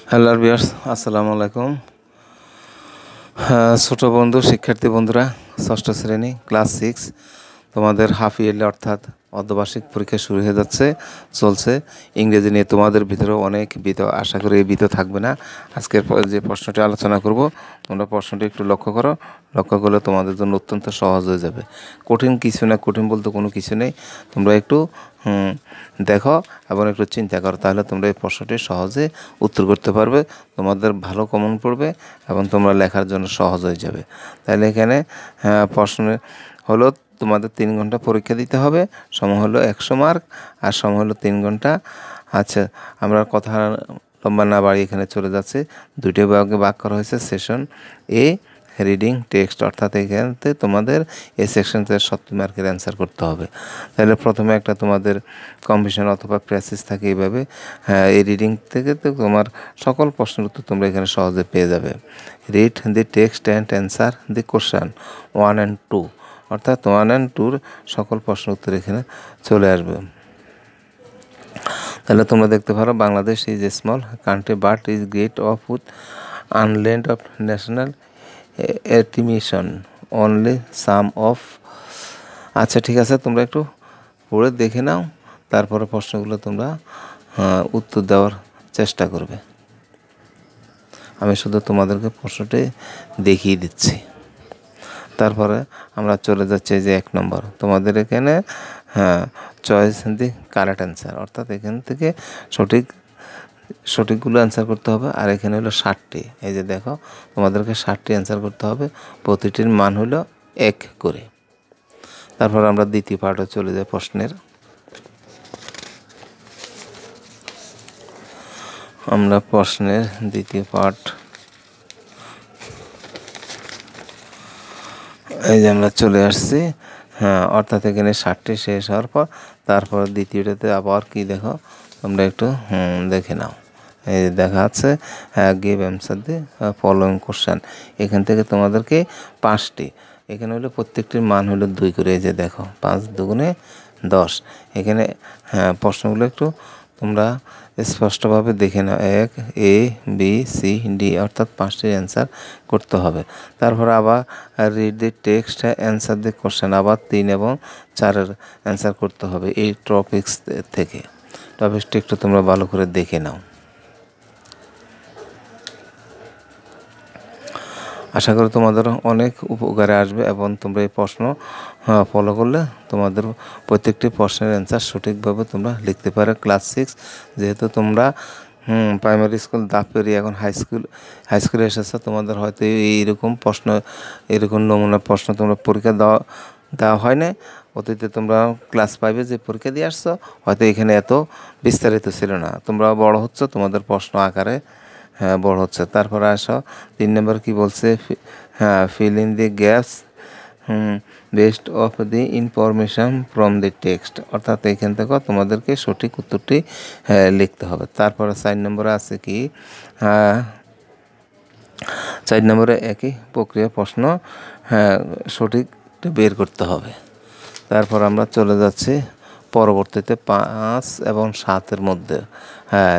Hello viewers, আসসালামু আলাইকুম। ছোট বন্ধু শিক্ষার্থী বন্ধুরা, ষষ্ঠ শ্রেণী ক্লাস 6 তোমাদের হাফ ইয়ারলি অর্থাৎ অর্ধবার্ষিক পরীক্ষা শুরু হয়ে যাচ্ছে, চলছে। ইংরেজি নিয়ে তোমাদের ভিতরে অনেক ভীত, আশা করি এই ভীত থাকবে না। আজকের যে প্রশ্নটি আলোচনা করব, তোমরা প্রশ্নটি একটু লক্ষ্য করো। লক্ষ্য করলে তোমাদের জন্য অত্যন্ত সহজ হয়ে যাবে। কঠিন কিছু না, কঠিন বলতে কোনো কিছু নেই। তোমরা একটু দেখো এবং একটু চিন্তা করো, তাহলে তোমরা এই প্রশ্নটি সহজে উত্তর করতে পারবে। তোমাদের ভালো কমন পড়বে এবং তোমরা লেখার জন্য সহজ হয়ে যাবে। তাহলে এখানে প্রশ্ন হলো, তোমাদের 3 ঘন্টা পরীক্ষা দিতে হবে, সময় হলো 100 মার্ক আর সময় হলো 3 ঘন্টা। আচ্ছা, আমরা কথা লম্বা না বাড়ি এখানে চলে যাচ্ছে। দুইটা ভাগে ভাগ করা হয়েছে। সেশন এ রিডিং টেক্সট, অর্থাৎ এখানে তোমাদের এই সেকশন থেকে 70 মার্কের অ্যান্সার করতে হবে। তাহলে প্রথমে একটা তোমাদের কম্পিটিশন অথবা প্র্যাকটিস থাকে এইভাবে। এই রিডিং থেকে তো তোমার সকল প্রশ্নের উত্তর তোমরা এখানে সহজে পেয়ে যাবে। Read the text and answer the question 1 and 2, অর্থাৎ 1 and 2 সকল প্রশ্নের উত্তর এখানে চলে আসবে। তাহলে তোমরা দেখতে পারো, Bangladesh is a small country but is great of with inland of national estimation only some of. আচ্ছা, ঠিক আছে, তোমরা একটু পড়ে দেখে নাও, তারপরে প্রশ্নগুলো তোমরা উত্তর দেওয়ার চেষ্টা করবে। আমি শুধু তোমাদেরকে প্রশ্নটি দেখিয়ে দিচ্ছি। তারপরে আমরা চলে যাচ্ছি যে 1 নম্বর। তোমাদের এখানে চয়েস দি কারেক্ট অ্যান্সার, অর্থাৎ এখান থেকে সঠিকগুলো অ্যান্সার করতে হবে। আর এখানে হলো 60টি। এই যে দেখো, তোমাদেরকে 60টি অ্যান্সার করতে হবে, প্রতিটির মান হলো 1 করে। তারপর আমরা দ্বিতীয় পার্টে চলে যাই প্রশ্নের। আমরা প্রশ্নের দ্বিতীয় পার্ট, এই যে আমরা চলে আসছি। অর্থাৎ এখানে 60টি শেষ হওয়ার পর তারপর দ্বিতীয়টাতে আবার কি দেখো, তোমরা একটু দেখে নাও। এই দেখা যাচ্ছে give answer the following question. এখান থেকে তোমাদেরকে 5টি, এখানে হলো প্রত্যেকটির মান হলো 2 করে। এই যে দেখো, 5 দুগুণে 10। এখানে প্রশ্নগুলো একটু তোমরা স্পষ্টভাবে দেখে নাও। 1 A B C D, অর্থাৎ 5টির অ্যান্সার করতে হবে। তারপর আবার read the text answer the question, আবার 3 এবং 4-এর অ্যান্সার করতে হবে এই টপিক্স থেকে। টপিকটি একটু তোমরা ভালো করে দেখে নাও। আশা করি তোমাদের অনেক উপকারে আসবে এবং তোমরা এই প্রশ্ন ফলো করলে তোমাদের প্রত্যেকটি প্রশ্নের অ্যান্সার সঠিকভাবে তোমরা লিখতে পারো। ক্লাস 6 যেহেতু তোমরা প্রাইমারি স্কুল দাপ পেরিয়ে এখন হাই স্কুলে এসেছো, তোমাদের হয়তো এইরকম প্রশ্ন, এরকম নমুনা প্রশ্ন তোমরা পরীক্ষা দেওয়া হয় না। অতীতে তোমরা ক্লাস 5-এ যে পরীক্ষা দিয়ে আসছো, হয়তো এখানে এত বিস্তারিত ছিল না। তোমরা বড় হচ্ছ, তোমাদের প্রশ্ন আকারে বড় হচ্ছে। তারপরে আসো 3 নম্বর কি বলছে, fill in the gaps best of the information from the text, অর্থাৎ এখান থেকে তোমাদেরকে সঠিক উত্তরটি লিখতে হবে। তারপরে 4 নম্বরে আছে কি, 4 নম্বরে একই প্রক্রিয়া প্রশ্ন সঠিকটা বের করতে হবে। তারপর আমরা চলে যাচ্ছি পরবর্তীতে 5 এবং 7-এর মধ্যে।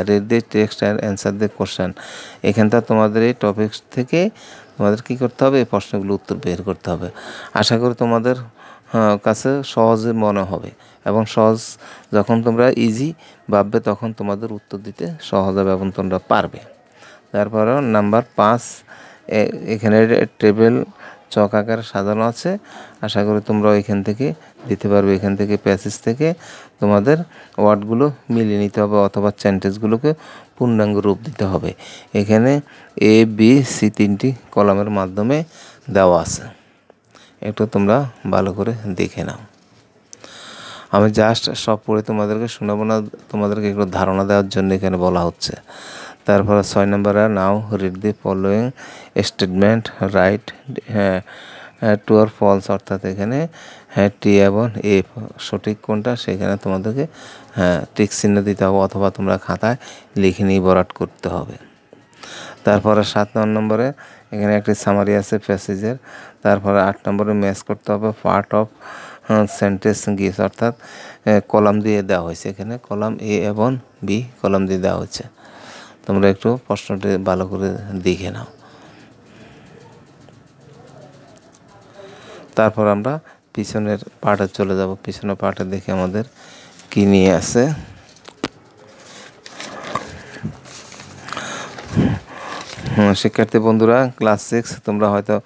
Read the text and answer the question. এখানটা তোমাদের এই টপিক্স থেকে তোমাদের কী করতে হবে, এই প্রশ্নগুলো উত্তর বের করতে হবে। আশা করি তোমাদের কাছে সহজে মনে হবে এবং সহজ, যখন তোমরা ইজি ভাববে তখন তোমাদের উত্তর দিতে সহজ হবে এবং তোমরা পারবে। তারপরে নাম্বার 5, এখানে টেবিল চক আকারে সাজানো আছে। আশা করি তোমরা এখান থেকে দিতে পারবে। এখান থেকে প্যাসেজ থেকে তোমাদের ওয়ার্ডগুলো মিলিয়ে নিতে হবে অথবা সেন্টেন্সগুলোকে পূর্ণাঙ্গ রূপ দিতে হবে। এখানে A B C 3টি কলামের মাধ্যমে দেওয়া আছে, একটু তোমরা ভালো করে দেখে নাও। আমি জাস্ট সব পড়ে তোমাদেরকে শোনাবো না, তোমাদেরকে একটু ধারণা দেওয়ার জন্য এখানে বলা হচ্ছে। তারপরে 6 নম্বরে now read the following statement, write true or false, অর্থাৎ এখানে টি এবং এ সঠিক কোনটা সেখানে তোমাদেরকে টিক চিহ্ন দিতে হবে অথবা তোমরা খাতায় লিখে নিয়ে বরাট করতে হবে। তারপরে 7 নম্বরে এখানে একটি সামারি আছে প্যাসেজের। তারপরে 8 নম্বরে ম্যাচ করতে হবে পার্ট অফ সেন্টেন্স গিভস, অর্থাৎ কলাম দিয়ে দেওয়া হয়েছে। এখানে কলাম A এবং B কলাম দিয়ে দেওয়া হয়েছে। তোমরা একটু প্রশ্নটি ভালো করে দেখে নাও। তারপর আমরা পিছনের পার্টে চলে যাব। পিছনের পার্টে দেখি আমাদের কি নিয়ে আছে। শিক্ষার্থী বন্ধুরা, ক্লাস 6 তোমরা হয়তো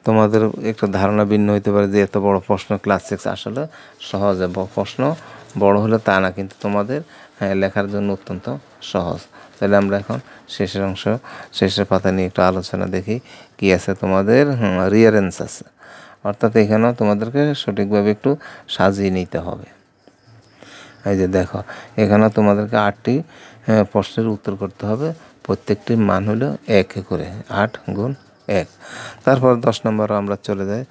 তোমাদের একটু ধারণা ভিন্ন হইতে পারে যে এত বড় প্রশ্ন ক্লাস 6 আসলে সহজ। প্রশ্ন বড় হলে তা না, কিন্তু তোমাদের লেখার জন্য অত্যন্ত সহজ। তাহলে আমরা এখন শেষের পাতা নিয়ে একটু আলোচনা দেখি কি আছে। তোমাদের রিয়ারেন্স আছে, অর্থাৎ এখানেও তোমাদেরকে সঠিকভাবে একটু সাজিয়ে নিতে হবে। এই যে দেখো, এখানেও তোমাদেরকে 8টি প্রশ্নের উত্তর করতে হবে। প্রত্যেকটির মান হলো 1 করে, 8 গুণ 1। তারপর 10 নম্বরে আমরা চলে যাই।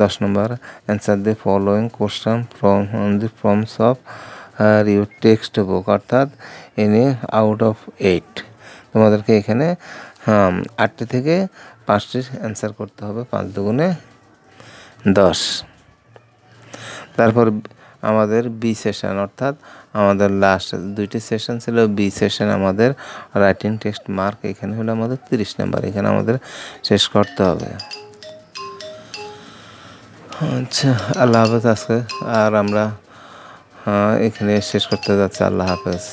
10 number, answer the following question from the forms of your textbook, অর্থাৎ এনি আউট অফ 8। তোমাদেরকে এখানে 8টি থেকে 5টির অ্যান্সার করতে হবে, 5 দুগুণে 10। তারপর আমাদের বি সেশন, অর্থাৎ আমাদের লাস্ট 2টি সেশন ছিল। বি সেশন আমাদের রাইটিং টেক্সট মার্ক, এখানে হলো আমাদের 30 নাম্বার, এখানে আমাদের শেষ করতে হবে। আচ্ছা, আল্লাহ হাফেজ আজকে। আর আমরা এখানে শেষ করতে যাচ্ছি। আল্লাহ হাফেজ।